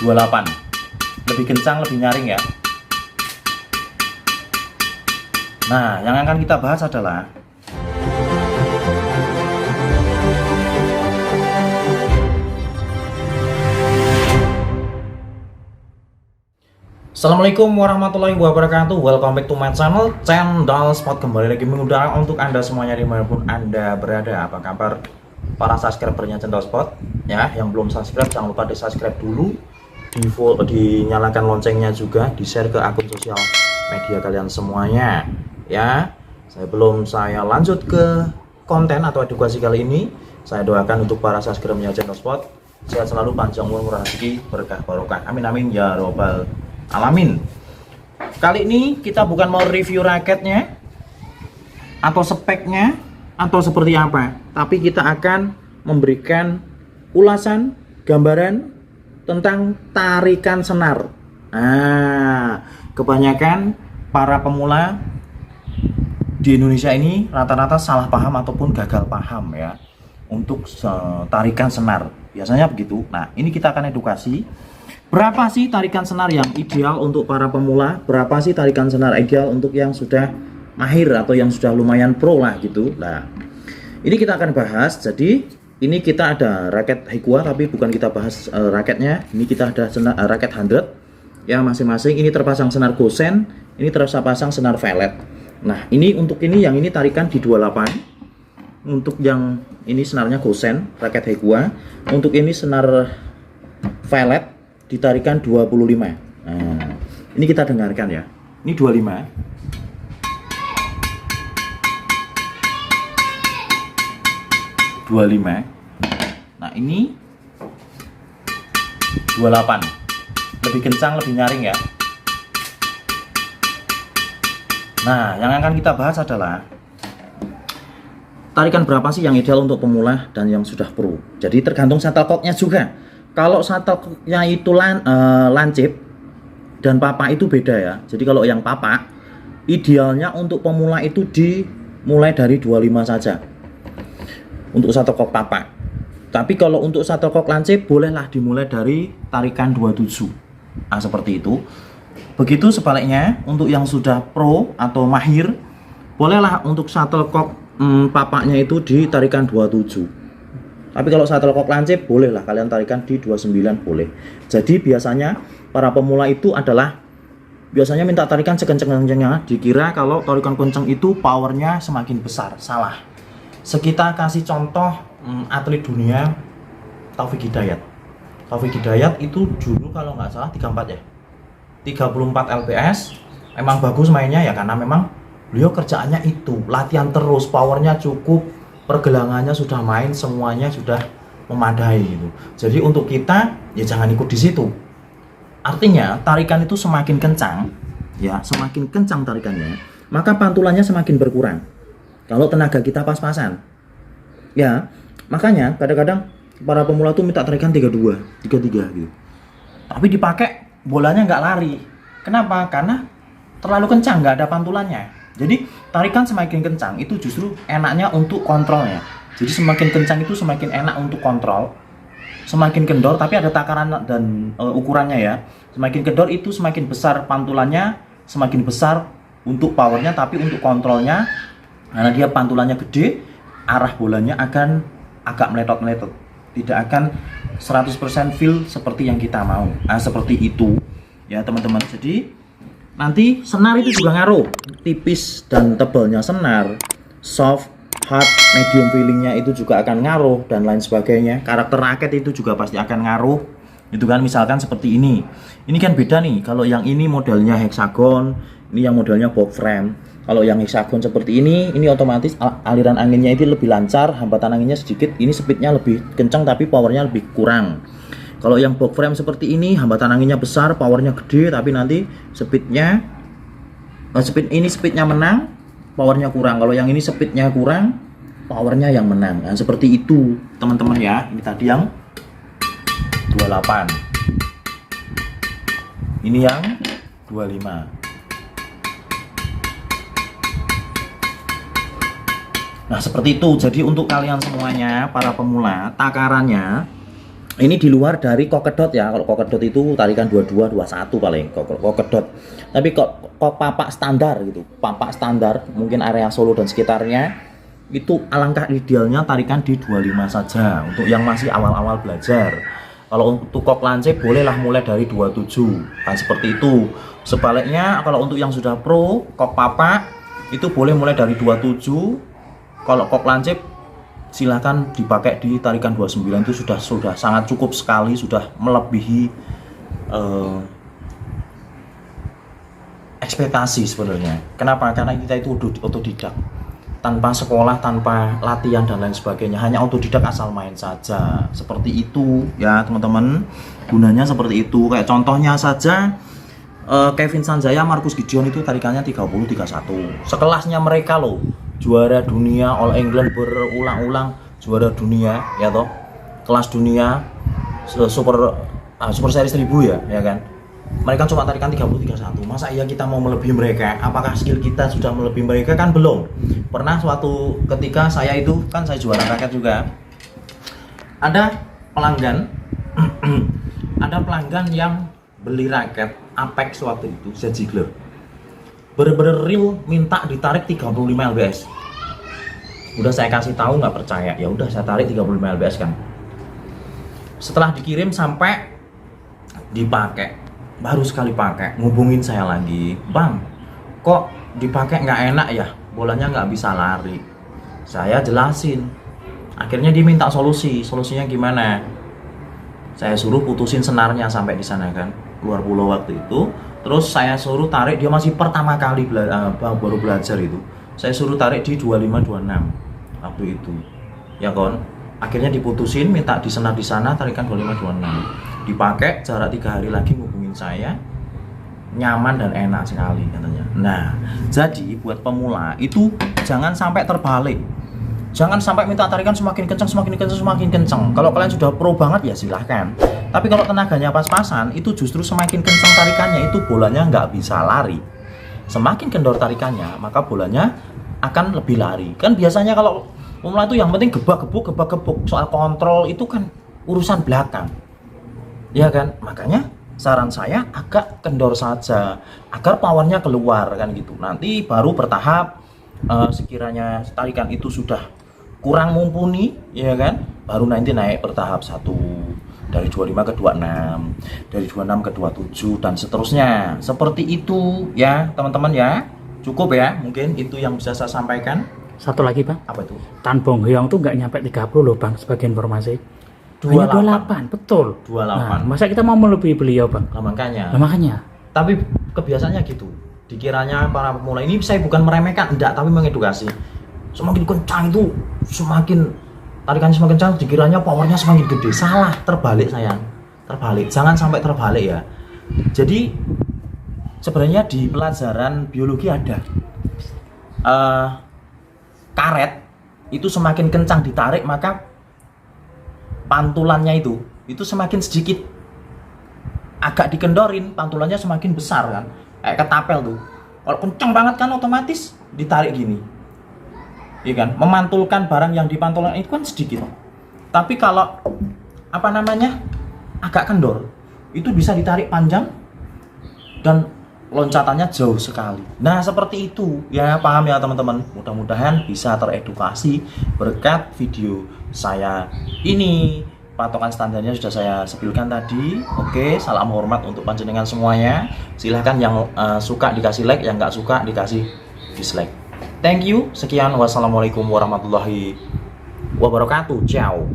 28. Lebih kencang, lebih nyaring ya. Nah, yang akan kita bahas adalah Assalamualaikum warahmatullahi wabarakatuh. Welcome back to my channel Spot. Kembali lagi mengudara untuk Anda semuanya dimanapun Anda berada. Apa kabar para subscribernya Channel Spot? Ya, yang belum subscribe jangan lupa di subscribe dulu, dinyalakan loncengnya juga, di share ke akun sosial media kalian semuanya. Ya, saya lanjut ke konten atau edukasi kali ini. Saya doakan untuk para subscribernya Channel Spot sehat selalu, panjang umur, murah rezeki, berkah barokah. Amin amin ya robbal alamin. Kali ini kita bukan mau review raketnya atau speknya atau seperti apa, tapi kita akan memberikan ulasan, gambaran tentang tarikan senar. Kebanyakan para pemula di Indonesia ini rata-rata salah paham ataupun gagal paham ya untuk tarikan senar. Biasanya begitu. Nah, ini kita akan edukasi. Berapa sih tarikan senar yang ideal untuk para pemula? Berapa sih tarikan senar ideal untuk yang sudah mahir atau yang sudah lumayan pro lah gitu. Nah, ini kita akan bahas. Jadi, ini kita ada raket Hikua tapi bukan kita bahas raketnya. Ini kita ada raket 100 ya masing-masing. Ini terpasang senar Gosen, ini terpasang senar Velvet. Nah, ini untuk yang ini tarikan di 28. Untuk yang ini senarnya Gosen, raket Hikua. Untuk ini senar Velvet ditarikan 25. Nah, ini kita dengarkan ya. Ini 25. Nah, ini 28. Lebih kencang, lebih nyaring ya. Nah, yang akan kita bahas adalah tarikan berapa sih yang ideal untuk pemula dan yang sudah pro. Jadi tergantung shuttlecocknya juga. Kalau shuttlecocknya itu lancip dan papa itu beda ya. Jadi kalau yang papa idealnya untuk pemula itu dimulai dari 25 saja untuk shuttlecock papa. Tapi kalau untuk shuttlecock lancip bolehlah dimulai dari tarikan 27. Nah, seperti itu. Begitu sebaliknya untuk yang sudah pro atau mahir, bolehlah untuk shuttlecock papanya itu di tarikan 27. Tapi kalau shuttlecock lancip bolehlah kalian tarikan di 29 boleh. Jadi biasanya para pemula itu adalah biasanya minta tarikan sekenceng-kencengnya. Dikira kalau tarikan kenceng itu powernya semakin besar. Salah. Kita kasih contoh atlet dunia Taufik Hidayat. Taufik Hidayat itu dulu kalau nggak salah 34 ya. 34 lps. Memang bagus mainnya ya karena memang beliau kerjaannya itu latihan terus, powernya cukup, pergelangannya sudah main, semuanya sudah memadai gitu. Jadi untuk kita ya jangan ikut di situ. Artinya tarikan itu semakin kencang ya, semakin kencang tarikannya, maka pantulannya semakin berkurang. Kalau tenaga kita pas-pasan. Ya, makanya kadang-kadang para pemula tuh minta tarikan 32, 33 gitu. Tapi dipakai bolanya nggak lari. Kenapa? Karena terlalu kencang, nggak ada pantulannya. Jadi tarikan semakin kencang itu justru enaknya untuk kontrolnya. Jadi semakin kencang itu semakin enak untuk kontrol. Semakin kendor tapi ada takaran dan ukurannya ya. Semakin kendor itu semakin besar pantulannya, semakin besar untuk powernya, tapi untuk kontrolnya karena dia pantulannya gede, arah bolanya akan agak meletot-meletot. Tidak akan 100% feel seperti yang kita mau. Nah, seperti itu ya teman-teman. Jadi nanti senar itu juga ngaruh, tipis dan tebalnya senar, soft, hard, medium feelingnya itu juga akan ngaruh dan lain sebagainya. Karakter raket itu juga pasti akan ngaruh. Itu kan misalkan seperti ini kan beda nih. Kalau yang ini modelnya hexagon, ini yang modelnya box frame. Kalau yang hexagon seperti ini otomatis aliran anginnya itu lebih lancar, hambatan anginnya sedikit. Ini speednya lebih kencang tapi powernya lebih kurang. Kalau yang box frame seperti ini, hambatan anginnya besar, powernya gede, tapi nanti speednya menang, powernya kurang. Kalau yang ini speednya kurang, powernya yang menang. Nah, seperti itu teman-teman ya. Ini tadi yang 28. Ini yang 25. Nah, seperti itu. Jadi untuk kalian semuanya, para pemula, takarannya Ini di luar dari kokedot ya. Kalau kokedot itu tarikan 22, 21 paling kokedot. Tapi kok papak standar gitu, papak standar mungkin area Solo dan sekitarnya itu alangkah idealnya tarikan di 25 saja untuk yang masih awal-awal belajar. Kalau untuk kok lancip bolehlah mulai dari 27 kan seperti itu. Sebaliknya kalau untuk yang sudah pro kok papak itu boleh mulai dari 27. Kalau kok lancip silahkan dipakai di tarikan 29, itu sudah sangat cukup sekali, sudah melebihi ekspektasi sebenarnya. Kenapa? Karena kita itu otodidak, tanpa sekolah, tanpa latihan dan lain sebagainya, hanya otodidak asal main saja. Seperti itu ya teman-teman, gunanya seperti itu. Kayak contohnya saja Kevin Sanjaya, Marcus Gideon itu tarikannya 30-31. Sekelasnya mereka loh, juara dunia All England berulang-ulang, juara dunia ya toh, kelas dunia super series 1000 ya kan. Mereka cuma tarikan 30-31. Masa iya kita mau melebihi mereka? Apakah skill kita sudah melebihi mereka? Kan belum. Pernah suatu ketika saya itu kan saya juara raket juga, ada pelanggan ada pelanggan yang beli raket Apex waktu itu, Zigler, bener-bener real minta ditarik 35 lbs. Udah saya kasih tahu nggak percaya, ya udah saya tarik 35 lbs kan. Setelah dikirim sampai dipakai, baru sekali pakai ngubungin saya lagi, bang kok dipakai nggak enak ya, bolanya nggak bisa lari. Saya jelasin, akhirnya dia minta solusinya gimana. Saya suruh putusin senarnya sampai di sana kan, keluar pulau waktu itu. Terus saya suruh tarik, dia masih pertama kali baru belajar itu. Saya suruh tarik di 25-26 waktu itu. Ya kon, akhirnya diputusin, minta disenar di sana, tarikan 25-26. Dipakai, jarak 3 hari lagi ngubungin saya. Nyaman dan enak sekali katanya. Nah, jadi buat pemula itu jangan sampai terbalik. Jangan sampai minta tarikan semakin kencang. Kalau kalian sudah pro banget ya silahkan. Tapi kalau tenaganya pas-pasan, itu justru semakin kencang tarikannya, itu bolanya nggak bisa lari. Semakin kendor tarikannya, maka bolanya akan lebih lari. Kan biasanya kalau pemula itu yang penting gebak-gebuk. Soal kontrol itu kan urusan belakang. Ya kan? Makanya saran saya agak kendor saja, agar powernya keluar kan gitu. Nanti baru bertahap, sekiranya tarikan itu sudah kurang mumpuni, ya kan, baru nanti naik bertahap satu, dari 25 ke 26, dari 26 ke 27 dan seterusnya. Seperti itu ya teman-teman ya. Cukup ya, mungkin itu yang bisa saya sampaikan. Satu lagi bang, Apa itu? Tan Bong Hyong tuh nggak nyampe 30 loh bang, sebagai informasi. 28. Betul. 28. Nah, masa kita mau melebihi beliau bang? Nah, makanya. Tapi Kebiasaannya gitu. Dikiranya para pemula ini, saya bukan meremehkan, enggak, tapi mengedukasi. Semakin kencang itu semakin tarikannya semakin kencang, dikiranya powernya semakin gede. Salah, terbalik sayang. Terbalik. Jangan sampai terbalik ya. Jadi sebenarnya di pelajaran biologi ada karet itu semakin kencang ditarik, maka pantulannya itu semakin sedikit. Agak dikendorin, pantulannya semakin besar kan, kayak ketapel tuh. Kalau kencang banget kan otomatis ditarik gini, iya kan, memantulkan barang yang dipantulkan itu kan sedikit. Tapi kalau agak kendor, itu bisa ditarik panjang dan loncatannya jauh sekali. Nah seperti itu ya, paham ya teman-teman. Mudah-mudahan bisa teredukasi berkat video saya ini. Patokan standarnya sudah saya sepilkan tadi. Oke, salam hormat untuk panjenengan semuanya. Silahkan yang suka dikasih like, yang nggak suka dikasih dislike. Thank you. Sekian, wassalamualaikum warahmatullahi wabarakatuh. Ciao.